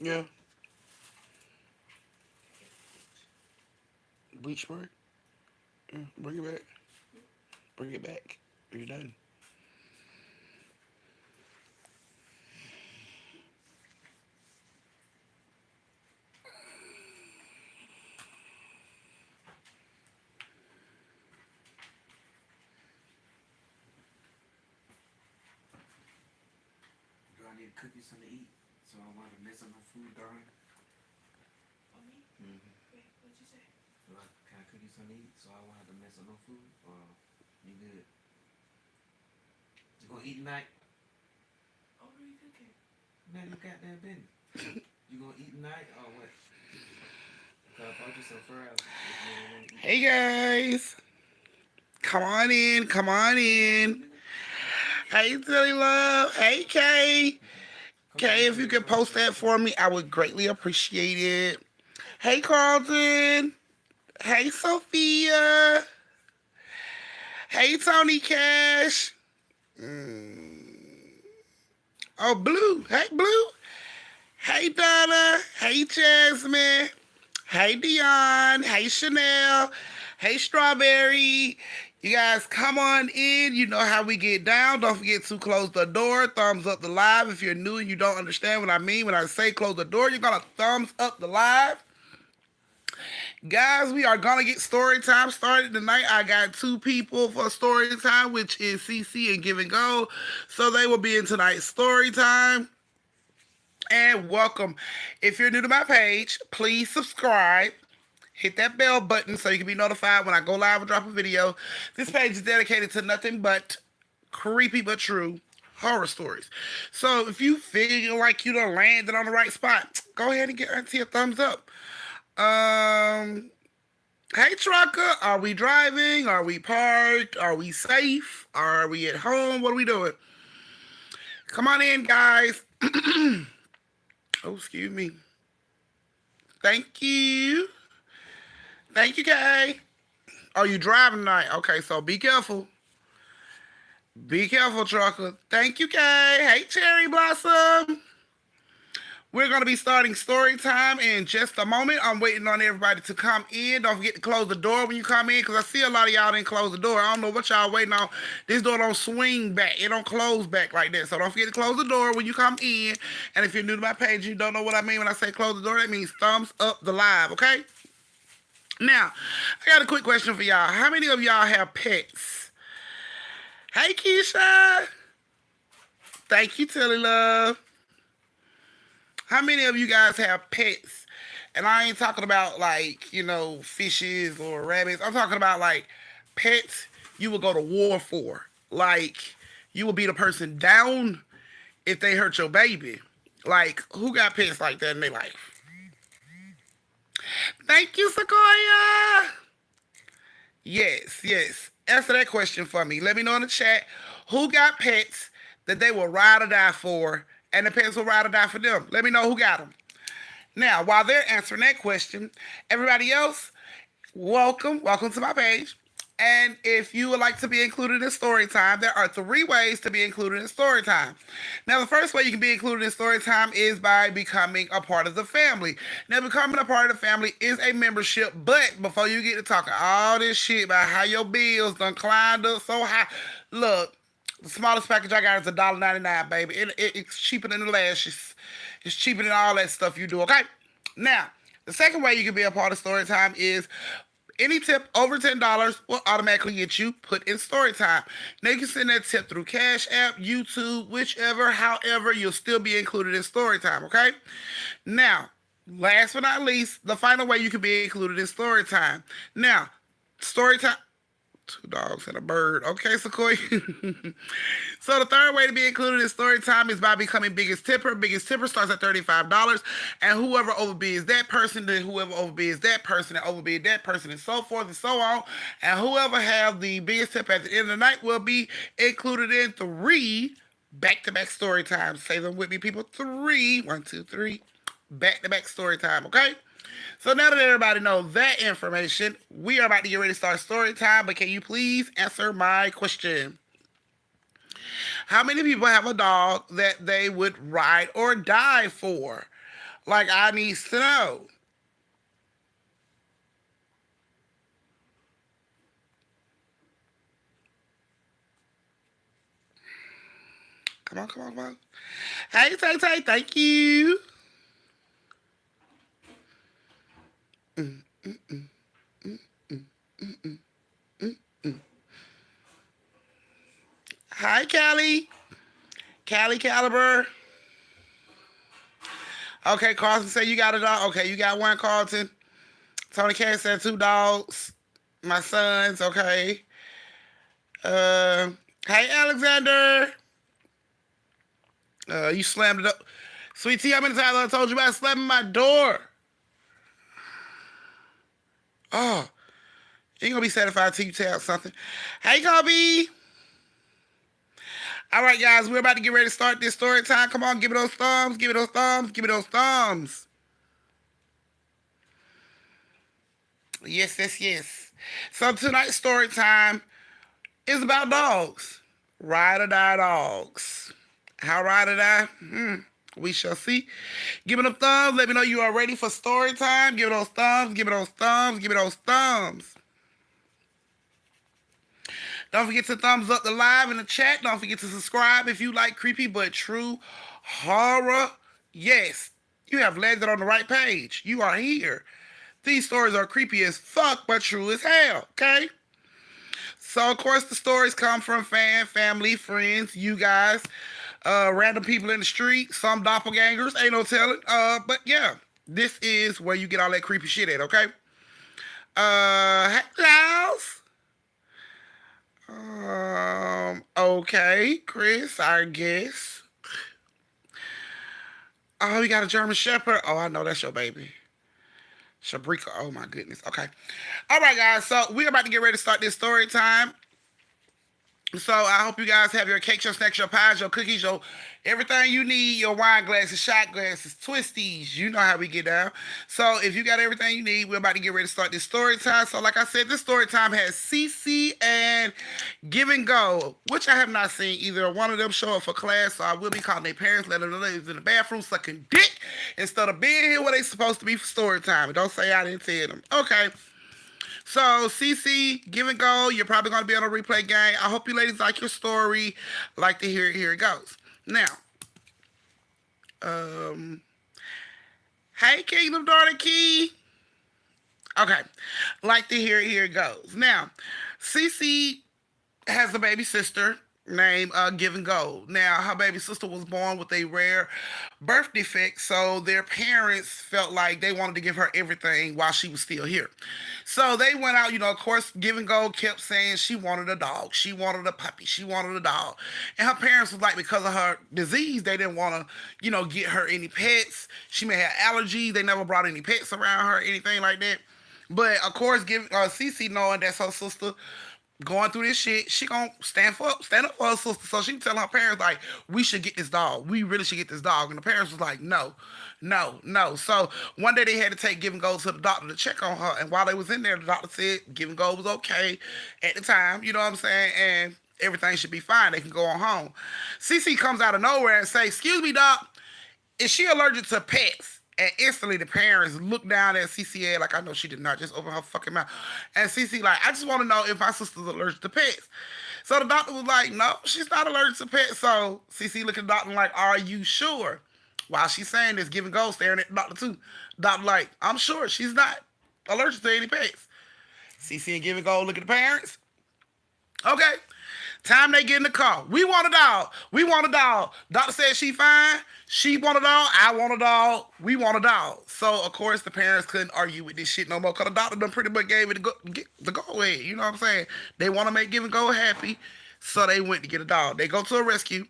Yeah. Bleach spray. Yeah. Bring it back. Bring it back. You're done. Do I need to cook you something to eat? So I want to mess up my food, darling. For me? Mm-hmm. Wait, what'd you say? Can I cook you something to eat? So I won't have to mess up no food? Or you good? You gonna eat tonight? Oh, what are you cooking? Man, you goddamn business. You gonna eat tonight or what? Cause I bought you some fries if you don't want to eat. Hey guys, come on in. Come on Hey, in. nigga. Hey Silly Love. Hey Kay. Okay. Come get Kay, them if you fries could for me post real that quick. for me, I would greatly appreciate it. Hey Carlton. Hey Sophia. Hey Tony Cash. Mm. Oh Blue. Hey Blue. Hey Donna. Hey Jasmine. Hey Dion. Hey Chanel. Hey Strawberry. You guys come on in. You know how we get down. Don't forget to close the door. Thumbs up the live. If you're new and you don't understand what I mean when I say close the door, you're going to thumbs up the live. Guys, we are going to get story time started tonight. I got two people for story time, which is CC and Give and Go. So they will be in tonight's story time. And welcome. If you're new to my page, please subscribe. Hit that bell button so you can be notified when I go live and drop a video. This page is dedicated to nothing but creepy but true horror stories. So if you feel like you done landed on the right spot, go ahead and get into your thumbs up. Um, hey trucker, are we driving? Are we parked? Are we safe? Are we at home? What are we doing? Come on in, guys. Oh, excuse me. Thank you. Thank you, Kay. Are you driving tonight? Okay, so be careful. Be careful, trucker. Thank you, Kay. Hey, Cherry Blossom. We're going to be starting story time in just a moment. I'm waiting on everybody to come in. Don't forget to close the door when you come in because I see a lot of y'all didn't close the door. I don't know what y'all waiting on. This door don't swing back. It don't close back like that. So don't forget to close the door when you come in. And if you're new to my page, you don't know what I mean when I say close the door. That means thumbs up the live, okay? Now, I got a quick question for y'all. How many of y'all have pets? Hey, Keisha. Thank you, Tilly Love. How many of you guys have pets? And I ain't talking about like, fishes or rabbits. I'm talking about like pets you would go to war for. Like you would be the person down if they hurt your baby. Like who got pets like that in their life? Thank you, Sequoia. Yes, yes. Answer that question for me. Let me know in the chat who got pets that they will ride or die for, and the pets will ride or die for them. Let me know who got them. Now, while they're answering that question, everybody else, welcome. Welcome to my page. And if you would like to be included in story time, there are three ways to be included in story time. Now, the first way you can be included in story time is by becoming a part of the family. Now, becoming a part of the family is a membership, but before you get to talking all this shit about how your bills done climbed up so high, look, the smallest package I got is $1.99, baby. It's cheaper than the lashes. It's cheaper than all that stuff you do, okay? Now, the second way you can be a part of story time is any tip over $10 will automatically get you put in story time. Now you can send that tip through Cash App, YouTube, whichever, however, you'll still be included in story time, okay? Now, last but not least, the final way you can be included in story time. Now, story time. Two dogs and a bird. Okay, Sequoia. So the third way to be included in story time is by becoming biggest tipper. Biggest tipper starts at $35, and whoever overbids that person, then whoever overbids that person, and overbid that person, and so forth and so on. And whoever have the biggest tip at the end of the night will be included in three back-to-back story times. Say them with me, people. Three. One, two, three. Back-to-back story time. Okay. So now that everybody knows that information, we are about to get ready to start story time. But can you please answer my question? How many people have a dog that they would ride or die for? Like I needs to know. Come on, come on, come on. Hey, Tay Tay, thank you. Hi, Callie. Callie Caliber. Okay, Carlton said you got a dog. Okay, you got one, Carlton. Tony Cat said two dogs. My sons, okay. Uh, hey, Alexander. You slammed it up. Sweet Tea, how many times I told you about slamming my door? Oh, you ain't gonna be satisfied till you tell something. Hey, Kobe. All right, guys, we're about to get ready to start this story time. Come on, give me those thumbs. Give me those thumbs. Give me those thumbs. Yes, yes, yes. So tonight's story time is about dogs. Ride or die dogs. How ride or die? We shall see. Give me them thumbs. Let me know you are ready for story time. Give me those thumbs. Give me those thumbs. Give me those thumbs. Don't forget to thumbs up the live in the chat. Don't forget to subscribe if you like creepy but true horror. Yes, you have landed on the right page. You are here. These stories are creepy as fuck but true as hell. Okay? So of course the stories come from family, friends, you guys, random people in the street, some doppelgangers, ain't no telling. But yeah, this is where you get all that creepy shit at, okay? Hey, Giles. Okay, Chris, I guess. Oh, you got a German Shepherd. Oh, I know that's your baby. Shabrika. Oh my goodness. Okay. All right, guys. So we're about to get ready to start this story time. So I hope you guys have your cakes, your snacks, your pies, your cookies, your everything you need, your wine glasses, shot glasses, twisties. You know how we get down. So if you got everything you need, we're about to get ready to start this story time. So like I said, this story time has CC and Give and Go, which I have not seen either one of them show up for class. So I will be calling their parents, letting them know they was in the bathroom sucking dick instead of being here where they supposed to be for story time. And don't say I didn't tell them. Okay. So, CC, Give and Go, you're probably going to be on a replay game. I hope you ladies like your story. Like to hear it. Here it goes. Now, um, hey, Kingdom Daughter Key. Okay. Like to hear it. Here it goes. Now, CC has a baby sister named Give and Go. Now, her baby sister was born with a rare birth defect, so their parents felt like they wanted to give her everything while she was still here. So they went out, of course, Give and Go kept saying she wanted a dog, she wanted a puppy, she wanted a dog. And her parents was like, because of her disease, they didn't want to, get her any pets. She may have allergies. They never brought any pets around her, anything like that. But of course, give Cece knowing that's her sister going through this shit, she gonna stand up for her sister. So she telling her parents like, we should get this dog. We really should get this dog. And the parents was like, no, no, no. So one day they had to take Give and Go to the doctor to check on her. And while they was in there, the doctor said Give and Go was okay at the time. You know what I'm saying? And everything should be fine. They can go on home. Cece comes out of nowhere and say, excuse me, doc, is she allergic to pets? And instantly the parents look down at CC like, I know she did not just open her fucking mouth. And CC like, I just want to know if my sister's allergic to pets. So the doctor was like, no, she's not allergic to pets. So CC looked at the doctor like, are you sure? While she's saying this, Give and Go staring at the doctor too. Doctor like, I'm sure she's not allergic to any pets. CC and Give and Go look at the parents. Okay. Time they get in the car. We want a dog. We want a dog. Doctor said she fine. She want a dog. I want a dog. We want a dog. So, of course, the parents couldn't argue with this shit no more because the doctor done pretty much gave it the go ahead. You know what I'm saying? They want to make Give and Go happy. So they went to get a dog. They go to a rescue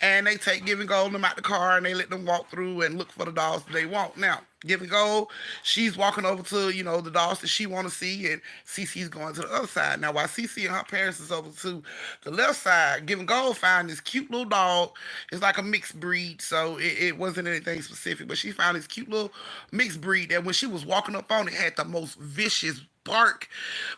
and they take Give and Go them out the car and they let them walk through and look for the dogs that they want. Now, Give and Go, she's walking over to, the dogs that she want to see, and Cece's going to the other side. Now, while Cece and her parents is over to the left side, Give and Go found this cute little dog. It's like a mixed breed, so it wasn't anything specific, but she found this cute little mixed breed that when she was walking up on it, had the most vicious bark,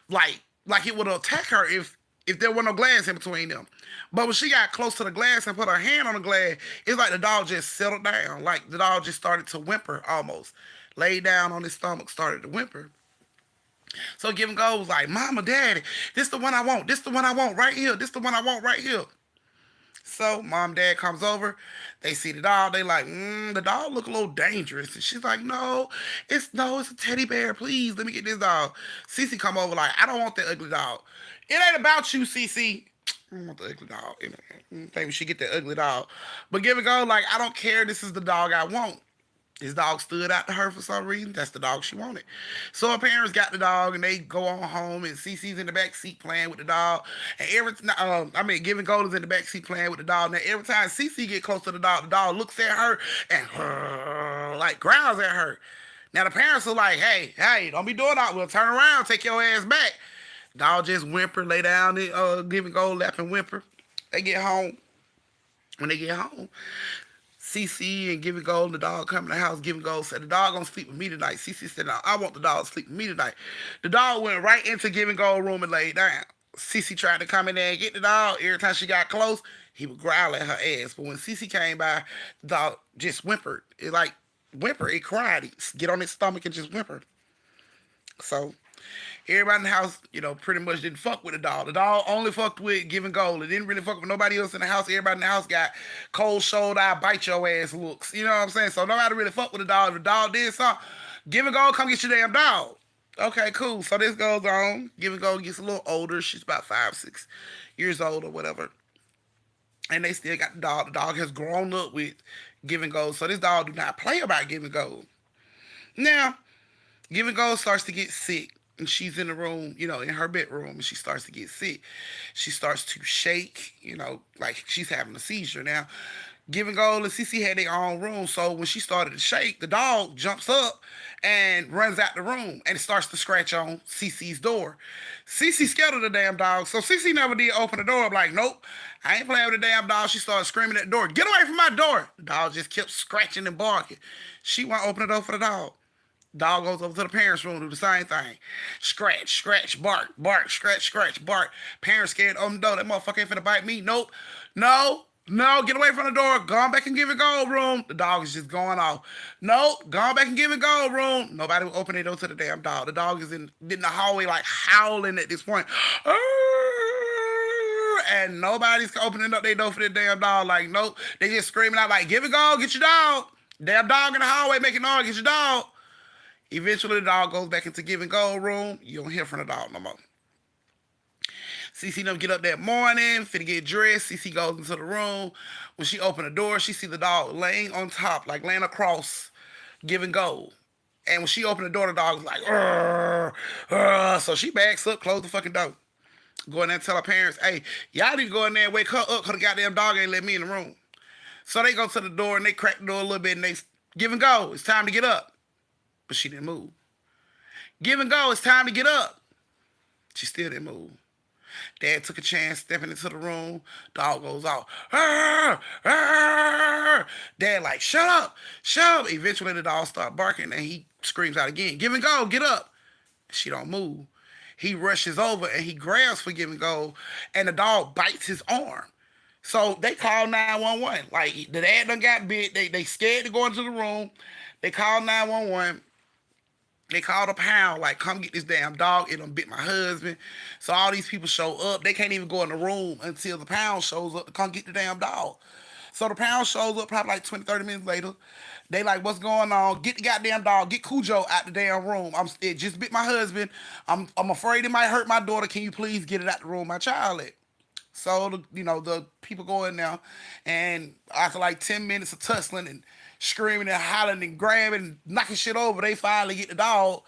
like it would attack her if if there was no glass in between them. But when she got close to the glass and put her hand on the glass, it's like the dog just settled down. Like the dog just started to whimper almost. Laid down on his stomach, started to whimper. So Give and Go was like, Mama, Daddy, this the one I want. This the one I want right here. This the one I want right here. So mom, dad comes over. They see the dog. They like, the dog look a little dangerous. And she's like, it's a teddy bear. Please, let me get this dog. Cece come over like, I don't want that ugly dog. It ain't about you, Cece. I don't want the ugly dog. Maybe she get that ugly dog. But Give and Go like, I don't care. This is the dog I want. His dog stood out to her for some reason. That's the dog she wanted. So her parents got the dog and they go on home and Cece's in the back seat playing with the dog. And Give and Gold is in the back seat playing with the dog. Now every time Cece get close to the dog looks at her and like growls at her. Now the parents are like, hey, don't be doing that. We'll turn around, take your ass back. Dog just whimper, lay down, and Give and Gold lap and whimper. They get home. When they get home, CC and Give and Gold and the dog come in the house. Give and Gold said, the dog gonna sleep with me tonight. CC said, no, I want the dog to sleep with me tonight. The dog went right into Give and Gold room and laid down. CC tried to come in there and get the dog. Every time she got close, he would growl at her ass. But when CC came by, the dog just whimpered. It cried. He'd get on its stomach and just whimpered. So everybody in the house, pretty much didn't fuck with the dog. The dog only fucked with Give and Gold. It didn't really fuck with nobody else in the house. Everybody in the house got cold shoulder, I bite your ass looks. You know what I'm saying? So nobody really fucked with the dog. If the dog did something, Give and Gold, come get your damn dog. Okay, cool. So this goes on. Give and Gold gets a little older. She's about 5, 6 years old or whatever. And they still got the dog. The dog has grown up with Give and Gold. So this dog do not play about Give and Gold. Now, Give and Gold starts to get sick. And she's in the room, in her bedroom, and she starts to get sick. She starts to shake, like she's having a seizure. Now, Give and Gold and Cece had their own room, so when she started to shake, the dog jumps up and runs out the room and starts to scratch on Cece's door. Cece scared of the damn dog, so Cece never did open the door. I'm like, nope, I ain't playing with the damn dog. She started screaming at the door, get away from my door. The dog just kept scratching and barking. She won't open the door for the dog. Dog goes over to the parents' room, do the same thing. Scratch, scratch, bark, bark, scratch, scratch, bark. Parents scared, open the door. That motherfucker ain't finna bite me. Nope. No, get away from the door. Go on back and Give and Gold room. The dog is just going off. Nope, go on back and Give and Gold room. Nobody will open their door to the damn dog. The dog is in the hallway like howling at this point. And nobody's opening up their door for the damn dog. Like, nope. They just screaming out like, Give and Gold, get your dog. Damn dog in the hallway making noise, get your dog. Eventually, the dog goes back into Give and Gold room. You don't hear from the dog no more. Cece them get up that morning, finna get dressed. Cece goes into the room. When she opened the door, she see the dog laying on top, like laying across Give and Gold. And when she opened the door, the dog was like, "Arr, arr." So she backs up, close the fucking door. Go in there and tell her parents, hey, y'all need to go in there and wake her up because the goddamn dog ain't let me in the room. So they go to the door and they crack the door a little bit and they Give and Go, it's time to get up. But she didn't move. Give and Go, it's time to get up. She still didn't move. Dad took a chance stepping into the room. Dog goes out. Arr, arr. Dad like, shut up, shut up. Eventually the dog starts barking and he screams out again, Give and Go, get up. She don't move. He rushes over and he grabs for Give and Go and the dog bites his arm. So they call 911. Like the dad done got bit. They scared to go into the room. They call 911. They called a pound, like, come get this damn dog. It done bit my husband. So all these people show up. They can't even go in the room until the pound shows up to come get the damn dog. So the pound shows up probably like 20, 30 minutes later. They like, what's going on? Get the goddamn dog. Get Cujo out the damn room. It just bit my husband. I'm afraid it might hurt my daughter. Can you please get it out the room my child at? So, the people go in there, and after like 10 minutes of tussling and screaming and hollering and grabbing and knocking shit over, they finally get the dog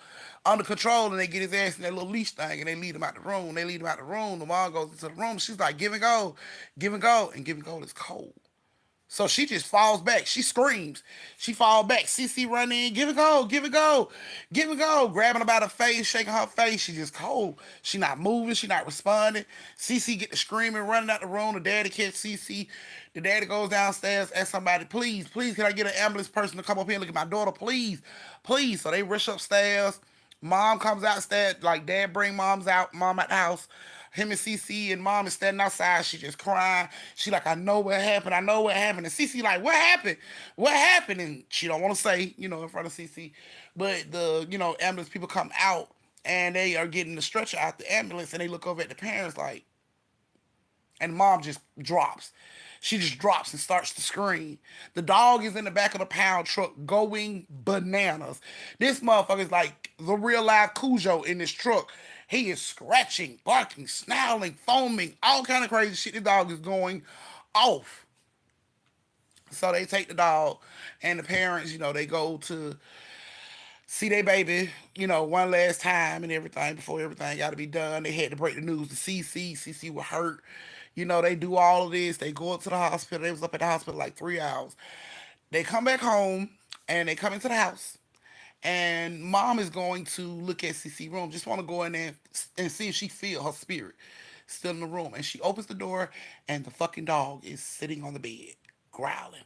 under control, and they get his ass in that little leash thing, and they lead him out the room. The mom goes into the room. She's like, Give and Go, Give and Go. And Give and Go is cold. So she just falls back. She screams. She falls back. Cece run in. Give and Go. Give and Go. Give and Go. Grabbing her by the face, shaking her face. She just cold. She not moving. She not responding. Cece get to screaming, running out the room. The daddy catch Cece. The daddy goes downstairs, asks somebody, please, can I get an ambulance person to come up here and look at my daughter? Please, please. So they rush upstairs. Mom comes outstairs. Like, dad bring mom out the house. Him and Cece and mom is standing outside. She just crying. She like, I know what happened. I know what happened. And Cece like, what happened? What happened? And she don't want to say, in front of Cece. But the, ambulance people come out and they are getting the stretcher out the ambulance and they look over at the parents like, and mom just drops. She just drops and starts to scream. The dog is in the back of the pound truck going bananas. This motherfucker is like the real live Cujo in this truck. He is scratching, barking, snarling, foaming, all kind of crazy shit. The dog is going off. So they take the dog, and the parents, they go to see their baby, one last time and everything before everything got to be done. They had to break the news to CC. CC was hurt. They do all of this. They go up to the hospital. They was up at the hospital like 3 hours. They come back home and they come into the house. And mom is going to look at CC room. Just want to go in there and see if she feel her spirit still in the room. And she opens the door and the fucking dog is sitting on the bed, growling.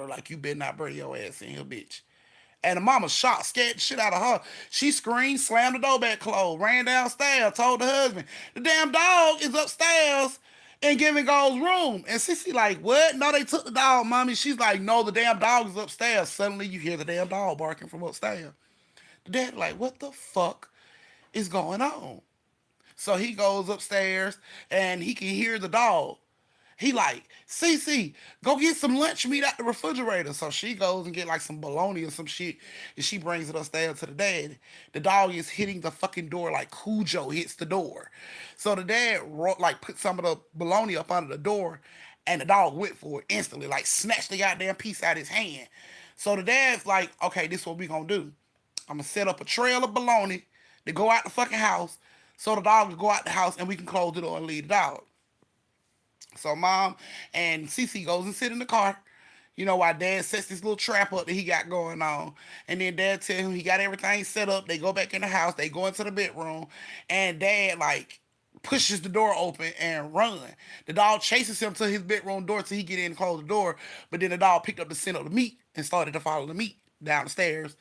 Like you better not bring your ass in here, bitch. And the mama shot, scared the shit out of her. She screamed, slammed the door back closed, ran downstairs, told the husband, the damn dog is upstairs in Giving Gold's room. And Sissy like, what? No, they took the dog, mommy. She's like, no, the damn dog is upstairs. Suddenly you hear the damn dog barking from upstairs. The dad like, what the fuck is going on? So he goes upstairs and he can hear the dog. He like, Cece, go get some lunch meat out the refrigerator. So she goes and get like some bologna or some shit, and she brings it upstairs to the dad. The dog is hitting the fucking door like Cujo hits the door. So the dad like put some of the bologna up under the door, and the dog went for it instantly, like snatched the goddamn piece out of his hand. So the dad's like, okay, this is what we gonna do. I'm gonna set up a trail of bologna to go out the fucking house, so the dog can go out the house and we can close the door and leave the dog. So mom and Cece goes and sit in the car. While dad sets this little trap up that he got going on. And then dad tells him he got everything set up. They go back in the house. They go into the bedroom. And dad, like, pushes the door open and run. The dog chases him to his bedroom door till he get in and close the door. But then the dog picked up the scent of the meat and started to follow the meat down the stairs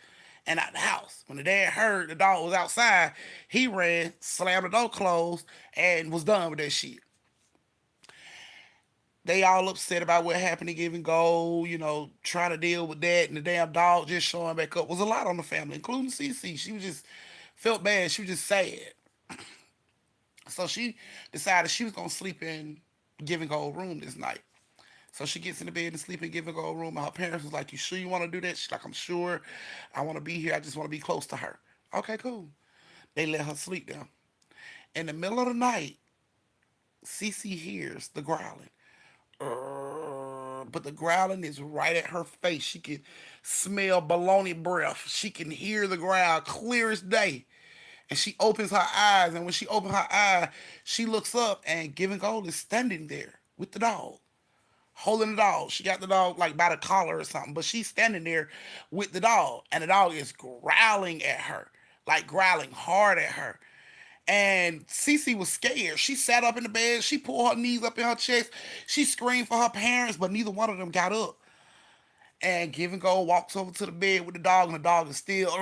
and out the house. When the dad heard the dog was outside, he ran, slammed the door closed, and was done with that shit. They all upset about what happened to Giving Gold, trying to deal with that, and the damn dog just showing back up. It was a lot on the family, including Cece. She was just felt bad. She was just sad. So she decided she was gonna sleep in Giving Gold room this night. So she gets in the bed and sleep in Giving Gold room. And her parents was like, "You sure you want to do that?" She's like, "I'm sure. I want to be here. I just want to be close to her." Okay, cool. They let her sleep there. In the middle of the night, Cece hears the growling. But the growling is right at her face. She can smell baloney breath. She can hear the growl clear as day. And she opens her eyes. And when she opens her eye, she looks up and Giving Gold is standing there with the dog, holding the dog. She got the dog like by the collar or something, but she's standing there with the dog. And the dog is growling at her, like growling hard at her. And Cece was scared. She sat up in the bed. She pulled her knees up in her chest. She screamed for her parents, but neither one of them got up. And Giving Gold walks over to the bed with the dog, and the dog is still,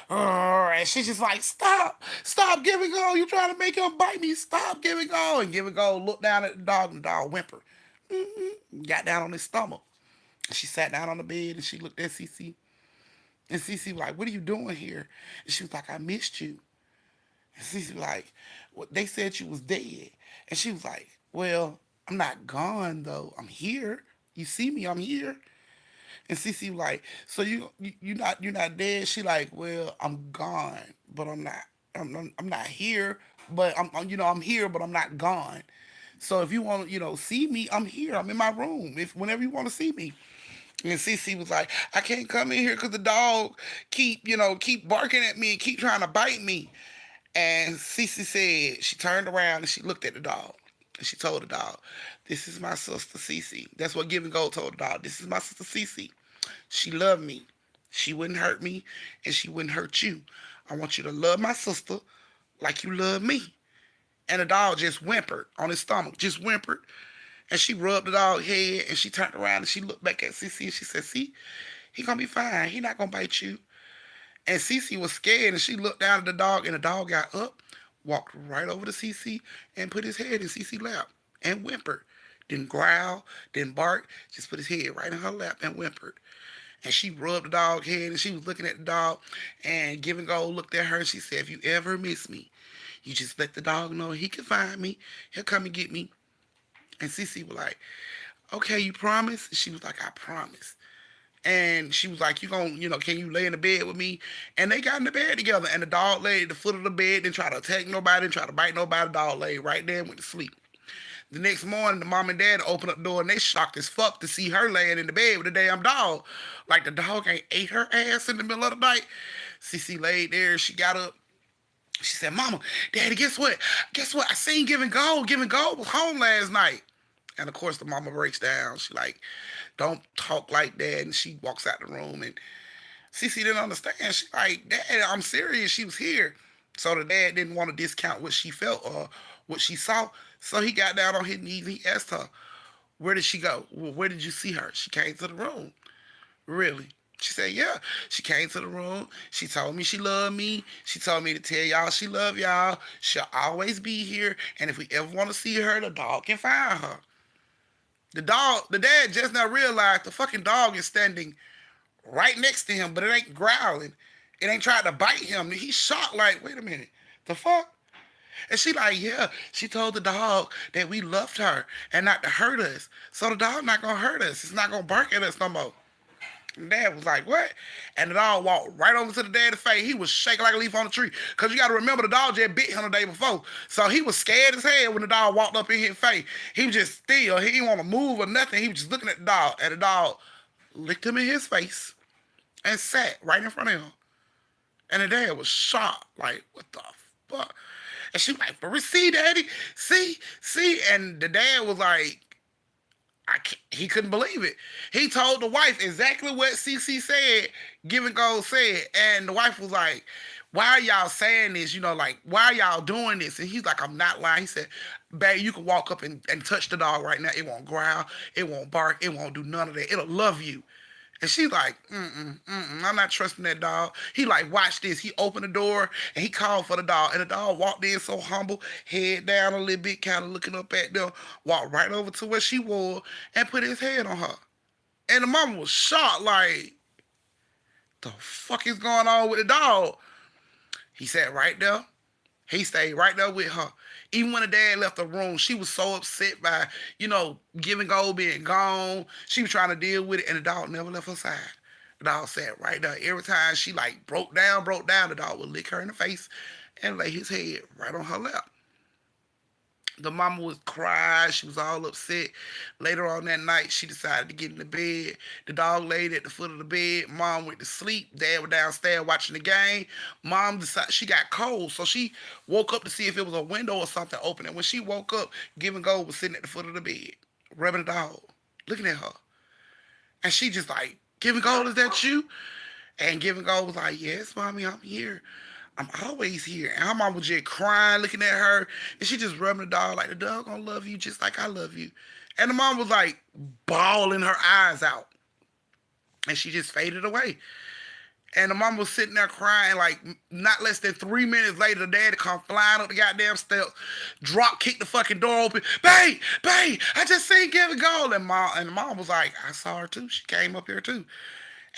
and she's just like, stop, stop, Giving Gold. You trying to make him bite me. Stop, Giving Gold. And Giving Gold looked down at the dog, and the dog whimpered. Got down on his stomach. And she sat down on the bed, and she looked at Cece. And Cece was like, what are you doing here? And she was like, I missed you. And Cece was like, well, they said you was dead. And she was like, well, I'm not gone though. I'm here. You see me, I'm here. And Cece was like, so you're not dead? She like, well, I'm gone, but I'm not here, but I'm here, but I'm not gone. So if you want to, see me, I'm here. I'm in my room. If whenever you want to see me. And Cece was like, I can't come in here because the dog keep barking at me and keep trying to bite me. And Cece said, she turned around and she looked at the dog. And she told the dog, this is my sister Cece. That's what Giving Gold told the dog. This is my sister Cece. She loved me. She wouldn't hurt me and she wouldn't hurt you. I want you to love my sister like you love me. And the dog just whimpered on his stomach, just whimpered. And she rubbed the dog's head and she turned around and she looked back at Cece and she said, see, he gonna be fine. He not gonna bite you. And Cece was scared and she looked down at the dog and the dog got up, walked right over to Cece and put his head in Cece's lap and whimpered. Didn't growl, didn't bark, just put his head right in her lap and whimpered. And she rubbed the dog head and she was looking at the dog. And Giving Gold looked at her and she said, if you ever miss me, you just let the dog know he can find me. He'll come and get me. And Cece was like, okay, you promise? She was like, I promise. And she was like, you gonna, can you lay in the bed with me? And they got in the bed together. And the dog laid at the foot of the bed, didn't try to attack nobody, didn't try to bite nobody. The dog laid right there and went to sleep. The next morning, the mom and dad opened up the door and they shocked as fuck to see her laying in the bed with the damn dog. Like the dog ain't ate her ass in the middle of the night. Cece laid there. She got up. She said, Mama, Daddy, guess what? Guess what? I seen Giving Gold. Giving Gold was home last night. And of course, the mama breaks down. She like, don't talk like that. And she walks out the room. And Cece didn't understand. She like, Dad, I'm serious. She was here. So the dad didn't want to discount what she felt or what she saw. So he got down on his knees and he asked her, where did she go? Well, where did you see her? She came to the room. Really? She said, yeah. She came to the room. She told me she loved me. She told me to tell y'all she love y'all. She'll always be here. And if we ever want to see her, the dog can find her. The dad just now realized the fucking dog is standing right next to him, but it ain't growling. It ain't trying to bite him. He's shocked like, wait a minute. The fuck? And she like, yeah, she told the dog that we loved her and not to hurt us. So the dog not gonna hurt us. It's not gonna bark at us no more. And Dad was like, what? And the dog walked right over to the dad's face. He was shaking like a leaf on a tree. Because you got to remember, the dog just bit him the day before. So he was scared as hell when the dog walked up in his face. He was just still. He didn't want to move or nothing. He was just looking at the dog. And the dog licked him in his face and sat right in front of him. And the dad was shocked. Like, what the fuck? And she was like, for see, Daddy? See? And the dad was like, he couldn't believe it. He told the wife exactly what CC said, Giving Gold said. And the wife was like, why are y'all saying this? Like, why are y'all doing this? And he's like, I'm not lying. He said, babe, you can walk up and touch the dog right now. It won't growl. It won't bark. It won't do none of that. It'll love you. And she's like, I'm not trusting that dog. He like, watch this. He opened the door and he called for the dog. And the dog walked in so humble, head down a little bit, kind of looking up at them, walked right over to where she was and put his head on her. And the mama was shocked, like, the fuck is going on with the dog? He sat right there. He stayed right there with her. Even when the dad left the room, she was so upset by, Giving Gold being gone. She was trying to deal with it, and the dog never left her side. The dog sat right there. Every time she like broke down, the dog would lick her in the face and lay his head right on her lap. The mama was crying. She was all upset. Later on that night, she decided to get in the bed. The dog laid at the foot of the bed. Mom went to sleep. Dad was downstairs watching the game. Mom decided she got cold, so she woke up to see if it was a window or something open. And when she woke up, Giving Gold was sitting at the foot of the bed, rubbing the dog, looking at her. And she just like, Giving Gold, is that you? And Giving Gold was like, yes, mommy, I'm here. I'm always here. And her mom was just crying, looking at her. And she just rubbing the dog like, the dog gonna love you just like I love you. And the mom was like bawling her eyes out. And she just faded away. And the mom was sitting there crying, like not less than 3 minutes later, the dad come flying up the goddamn steps, drop kick the fucking door open. Babe, I just seen Giving Gold. And the mom was like, I saw her too. She came up here too.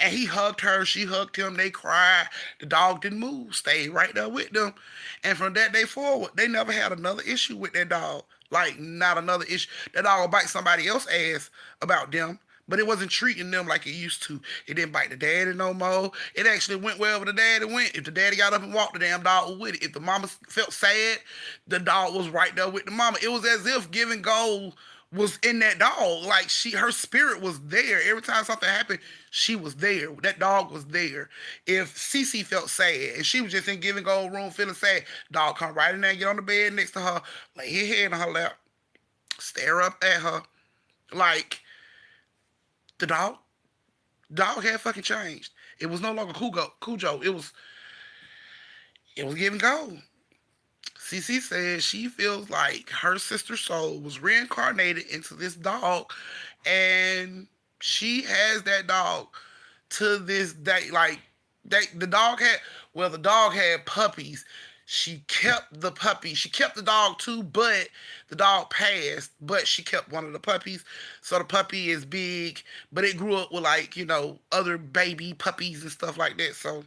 And he hugged her. She hugged him. They cried. The dog didn't move. Stayed right there with them. And from that day forward, they never had another issue with that dog. Like, not another issue. That dog would bite somebody else's ass about them. But it wasn't treating them like it used to. It didn't bite the daddy no more. It actually went wherever the daddy went. If the daddy got up and walked, the damn dog was with it. If the mama felt sad, the dog was right there with the mama. It was as if Giving Gold was in that dog. Like her spirit was there. Every time something happened, she was there. That dog was there. If Cece felt sad and she was just in Giving Gold room feeling sad, dog come right in there, get on the bed next to her, lay his head on her lap, stare up at her. Like the dog had fucking changed. It was no longer Cujo. It was Giving Gold. Cece says she feels like her sister's soul was reincarnated into this dog, and she has that dog to this day. Like the dog had puppies. She kept the puppy. She kept the dog too, but the dog passed. But she kept one of the puppies. So the puppy is big, but it grew up with like other baby puppies and stuff like that. So,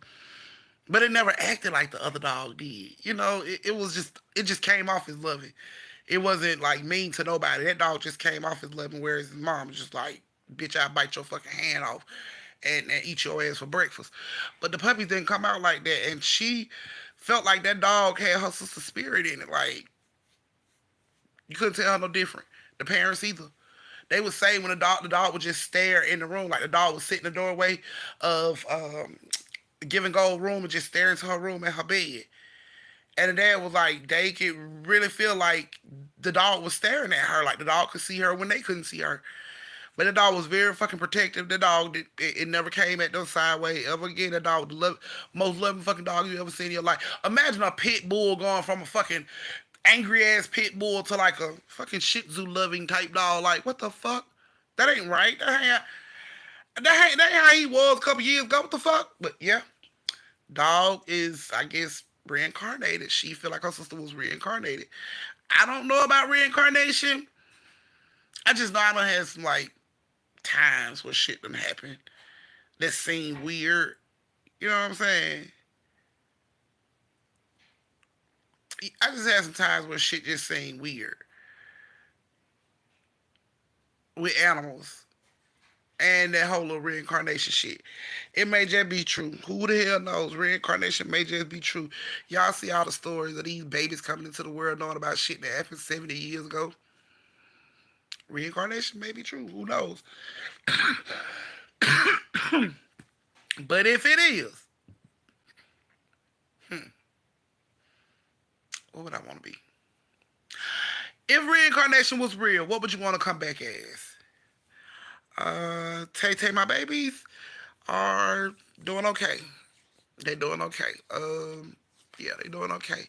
but it never acted like the other dog did. It just came off as loving. It wasn't like mean to nobody. That dog just came off as loving, whereas his mom was just like, bitch, I'll bite your fucking hand off and eat your ass for breakfast. But the puppy didn't come out like that, and she felt like that dog had her sister's spirit in it. Like, you couldn't tell her no different. The parents either. They would say when the dog would just stare in the room, like the dog would sit in the doorway of the Giving Gold room and just stare into her room and her bed. And the dad was like, they could really feel like the dog was staring at her, like the dog could see her when they couldn't see her. But the dog was very fucking protective. The dog, it never came at them sideways ever again. The dog, most loving fucking dog you ever seen in your life. Imagine a pit bull going from a fucking angry ass pit bull to like a fucking Shih Tzu loving type dog. Like, what the fuck? That ain't right. That ain't how he was a couple years ago. What the fuck? But yeah, dog is, I guess, reincarnated. She feel like her sister was reincarnated. I don't know about reincarnation. I just know I done had some like times where shit done happen that seem weird. You know what I'm saying? I just had some times where shit just seemed weird with animals and that whole little reincarnation shit. It may just be true. Who the hell knows? Reincarnation may just be true. Y'all see all the stories of these babies coming into the world knowing about shit that happened 70 years ago. Reincarnation may be true. Who knows? But if it is, what would I want to be? If reincarnation was real, what would you want to come back as? Tay Tay, my babies are doing okay. They doing okay. Yeah, they doing okay.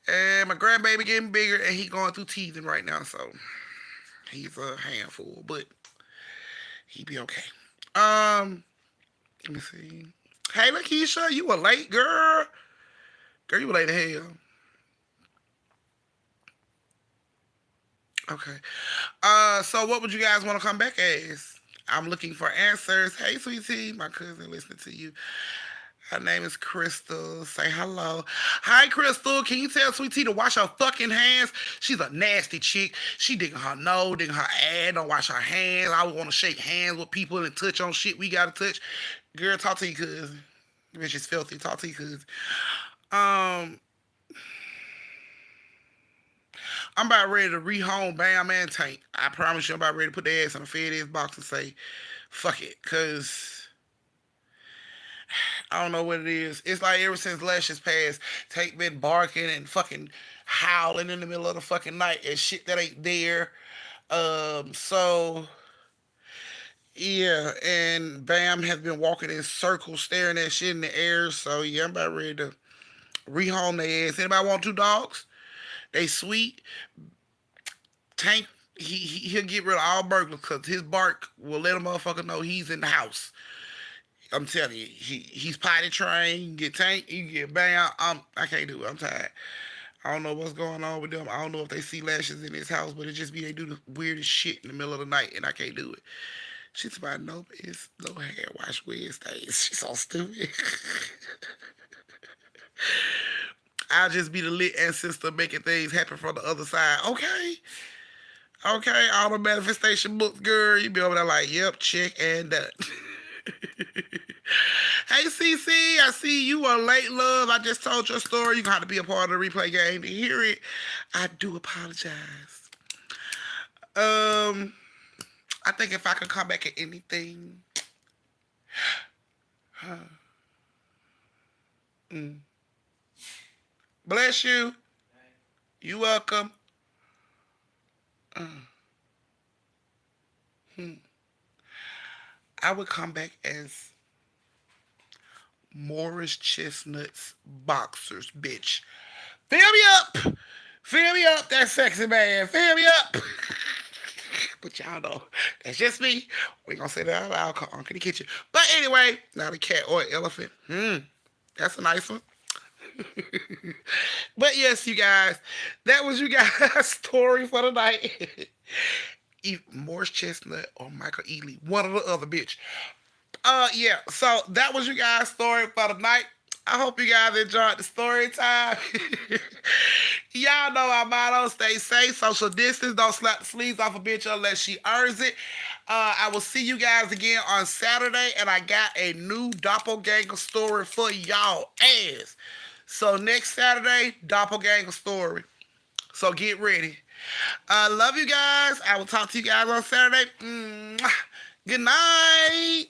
And my grandbaby getting bigger, and he going through teething right now, so he's a handful, but he be okay. Let me see. Hey, Lakeisha, you were late, girl. Girl, you were late as hell. Okay. So what would you guys want to come back as? I'm looking for answers. Hey, sweetie, my cousin listening to you. Her name is Crystal. Say hello. Hi, Crystal. Can you tell Sweet Tea to wash her fucking hands? She's a nasty chick. She digging her nose, digging her ass, don't wash her hands. I would want to shake hands with people and touch on shit we gotta touch. Girl, talk to you, cousin. Bitch is filthy. Talk to you, cousin. Um, I'm about ready to rehome Bam and Tank. I promise you, I'm about ready to put their ass in a fed ass box and say, fuck it, cause I don't know what it is. It's like ever since Lashes passed, Tank been barking and fucking howling in the middle of the fucking night and shit that ain't there. So yeah, and Bam has been walking in circles, staring at shit in the air. So yeah, I'm about ready to rehome their ass. Anybody want two dogs? They sweet. Tank, he'll get rid of all burglars because his bark will let a motherfucker know he's in the house. I'm telling you, he's potty trained. You can get Tank, you can get Bam. I can't do it. I'm tired. I don't know what's going on with them. I don't know if they see Lashes in his house, but it just be they do the weirdest shit in the middle of the night, and I can't do it. She's about no hair wash Wednesdays. She's so stupid. I'll just be the lit ancestor making things happen from the other side. Okay. Okay, all the manifestation books, girl. You be over there like, yep, check and done. Hey, CC, I see you are late, love. I just told your story. You're going to have to be a part of the replay game to hear it. I do apologize. I think if I could come back at anything. Mm. Bless you. You welcome. Hmm. I would come back as Morris Chestnut's boxers, bitch. Fill me up. Fill me up, that sexy man. Fill me up. But y'all know, that's just me. We ain't gonna say that out loud. Call Uncle in the kitchen. But anyway, not a cat or an elephant. That's a nice one. But yes, you guys, that was you guys' story for the night. Morris Chestnut or Michael Ealy, one or the other, bitch. Yeah. So that was you guys' story for the night. I hope you guys enjoyed the story time. Y'all know our motto: stay safe, social distance, don't slap the sleeves off a bitch unless she earns it. I will see you guys again on Saturday, and I got a new doppelganger story for y'all ass. So next Saturday, doppelganger story. So get ready. Love you guys. I will talk to you guys on Saturday. Good night.